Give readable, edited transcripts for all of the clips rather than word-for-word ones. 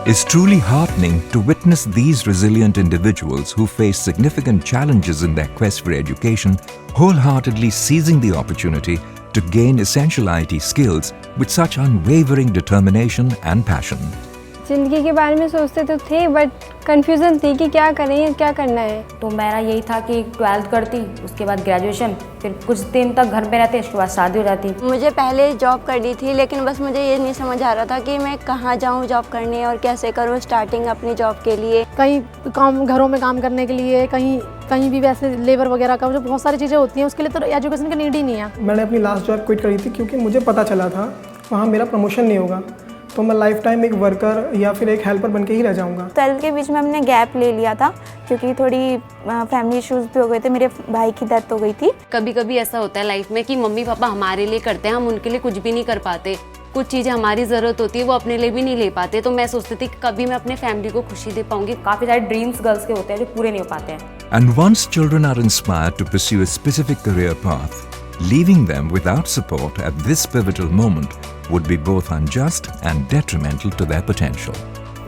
It's truly heartening to witness these resilient individuals who face significant challenges in their quest for education, wholeheartedly seizing the opportunity to gain essential IT skills with such unwavering determination and passion. ज़िंदगी के बारे में सोचते तो थे but confusion थी कि क्या करें, क्या करना है। तो मेरा यही था कि 12th करती, उसके बाद ग्रेजुएशन, फिर कुछ दिन तक घर में रहते, उसके बाद शादी हो जाती। मुझे पहले जॉब करनी थी लेकिन बस मुझे ये नहीं समझ आ रहा था कि मैं कहाँ जाऊँ जॉब करने और कैसे करूँ स्टार्टिंग अपनी जॉब के लिए। कहीं काम घरों में काम करने के लिए, कहीं भी वैसे लेबर वगैरह का जो बहुत सारी चीज़ें होती हैं उसके लिए तो एजुकेशन की नीड ही नहीं है। मैंने अपनी लास्ट जॉब क्विट करी थी क्योंकि मुझे पता चला था वहाँ मेरा प्रमोशन नहीं होगा, तो मैं लाइफ टाइम एक वर्कर या फिर एक हेल्पर बन के ही रह जाऊँगा। 12th के बीच में हमने गैप ले लिया था क्योंकि थोड़ी फैमिली इश्यूज़ भी हो गए थे, मेरे भाई की डेथ हो गई थी। कभी कभी ऐसा होता है लाइफ में कि मम्मी पापा हमारे लिए करते हैं, हम उनके लिए कुछ भी नहीं कर पाते। कुछ चीज़ें हमारी ज़रूरत होती है वो अपने लिए भी नहीं ले पाते, तो मैं सोचती थी कि कभी मैं अपने फैमिली को खुशी दे पाऊंगी। काफ़ी सारे ड्रीम्स गर्ल्स के होते हैं जो पूरे नहीं हो पाते हैं। And once children are inspired to pursue a specific career path, leaving them without support at this pivotal moment would be both unjust and detrimental to their potential.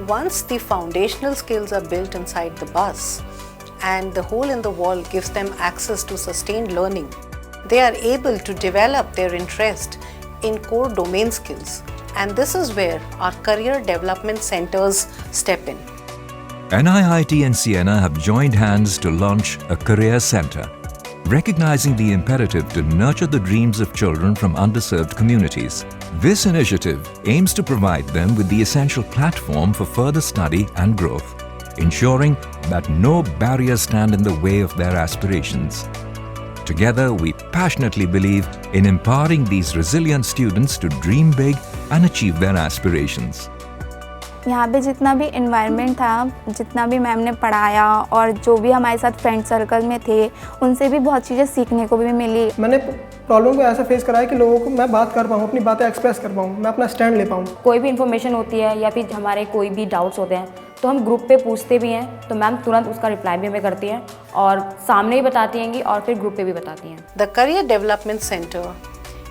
Once the foundational skills are built inside the bus and the hole in the wall gives them access to sustained learning, they are able to develop their interest in core domain skills, and this is where our career development centers step in. NIIT and Sienna have joined hands to launch a career center, recognizing the imperative to nurture the dreams of children from underserved communities. This initiative aims to provide them with the essential platform for further study and growth, ensuring that no barriers stand in the way of their aspirations. Together, we passionately believe in empowering these resilient students to dream big and achieve their aspirations. यहाँ पे जितना भी environment था, जितना भी ma'am ने पढ़ाया और जो भी हमारे साथ फ्रेंड सर्कल में थे, उनसे भी बहुत चीज़ें सीखने को भी मिली। मैंने प्रॉब्लम को ऐसा फेस करा है कि लोगों को मैं बात कर पाऊँ, अपनी बातें एक्सप्रेस कर पाऊँ, मैं अपना स्टैंड ले पाऊँ। कोई भी इन्फॉर्मेशन होती है या फिर हमारे कोई भी डाउट्स होते हैं तो हम ग्रुप पे पूछते भी हैं, तो मैम तुरंत उसका रिप्लाई भी हमें करती हैं और सामने भी बताती हैं और फिर ग्रुप पे भी बताती हैं। The Career Development Center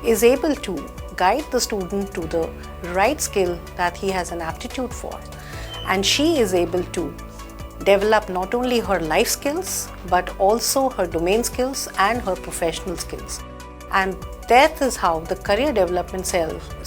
is able to guide the student to the right skill that he has an aptitude for, and she is able to develop not only her life skills but also her domain skills and her professional skills, and that is how the career development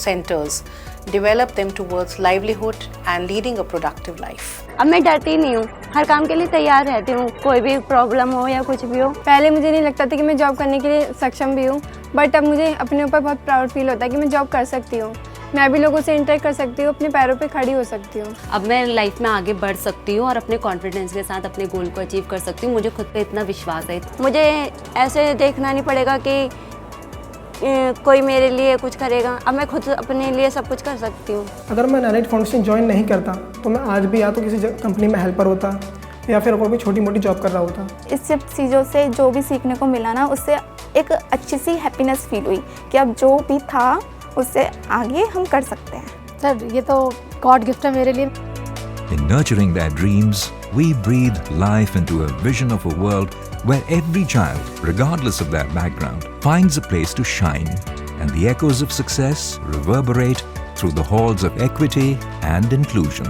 centers develop them towards livelihood and leading a productive life. अब मैं डरती नहीं हूँ, हर काम के लिए तैयार रहती हूँ, कोई भी प्रॉब्लम हो या कुछ भी हो। पहले मुझे नहीं लगता था कि मैं जॉब करने के लिए सक्षम भी हूँ, बट अब मुझे अपने ऊपर बहुत प्राउड फील होता है कि मैं जॉब कर सकती हूँ, मैं भी लोगों से इंटरेक्ट कर सकती हूँ, अपने पैरों पे खड़ी हो सकती हूँ। अब मैं लाइफ में आगे बढ़ सकती हूँ और अपने कॉन्फिडेंस के साथ अपने गोल को अचीव कर सकती हूँ। मुझे खुद पे इतना विश्वास है। मुझे ऐसे देखना नहीं पड़ेगा कि कोई मेरे लिए कुछ करेगा, अब मैं खुद अपने लिए सब कुछ कर सकती हूँ। अगर मैं NIIT फाउंडेशन ज्वाइन नहीं करता तो मैं आज भी या तो किसी कंपनी में हेल्पर होता या फिर कोई भी छोटी मोटी जॉब कर रहा होता। इस सब चीज़ों से जो भी सीखने को मिला ना, उससे एक अच्छी सी हैप्पीनेस फील हुई कि अब जो भी था उससे आगे हम कर सकते हैं। सर ये तो गॉड गिफ्ट है मेरे लिए। In nurturing their dreams, we breathe life into a vision of a world where every child, regardless of their background, finds a place to shine, and the echoes of success reverberate through the halls of equity and inclusion.